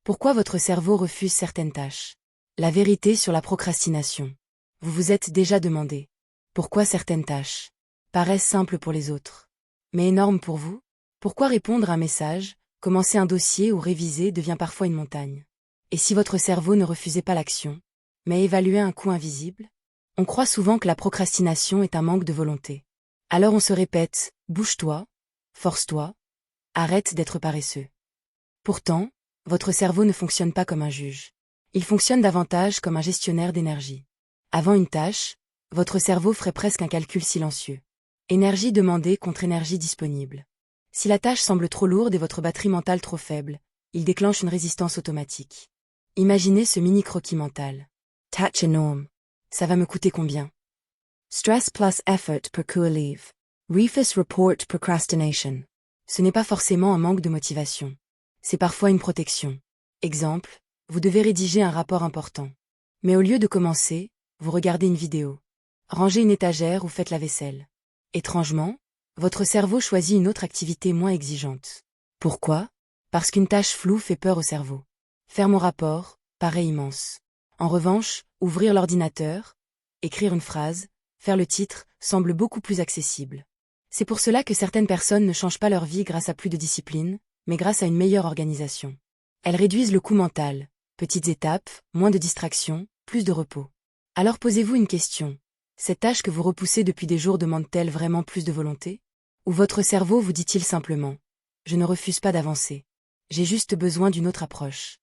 Pourquoi votre cerveau refuse certaines tâches? La vérité sur la procrastination. Vous vous êtes déjà demandé pourquoi certaines tâches paraissent simples pour les autres, mais énormes pour vous? Pourquoi répondre à un message, commencer un dossier ou réviser devient parfois une montagne? Et si votre cerveau ne refusait pas l'action, mais évaluait un coût invisible? On croit souvent que la procrastination est un manque de volonté. Alors on se répète, bouge-toi, force-toi, arrête d'être paresseux. Pourtant, votre cerveau ne fonctionne pas comme un juge. Il fonctionne davantage comme un gestionnaire d'énergie. Avant une tâche, votre cerveau ferait presque un calcul silencieux. Énergie demandée contre énergie disponible. Si la tâche semble trop lourde et votre batterie mentale trop faible, il déclenche une résistance automatique. Imaginez ce mini croquis mental. Tâche énorme. Ça va me coûter combien? Stress plus effort per leave. Refus report procrastination. Ce n'est pas forcément un manque de motivation. C'est parfois une protection. Exemple, vous devez rédiger un rapport important. Mais au lieu de commencer, vous regardez une vidéo. Rangez une étagère ou faites la vaisselle. Étrangement, votre cerveau choisit une autre activité moins exigeante. Pourquoi? Parce qu'une tâche floue fait peur au cerveau. Faire mon rapport paraît immense. En revanche, ouvrir l'ordinateur, écrire une phrase, faire le titre, semble beaucoup plus accessible. C'est pour cela que certaines personnes ne changent pas leur vie grâce à plus de discipline, mais grâce à une meilleure organisation. Elles réduisent le coût mental, petites étapes, moins de distractions, plus de repos. Alors posez-vous une question. Cette tâche que vous repoussez depuis des jours demande-t-elle vraiment plus de volonté? Ou votre cerveau vous dit-il simplement: je ne refuse pas d'avancer. J'ai juste besoin d'une autre approche.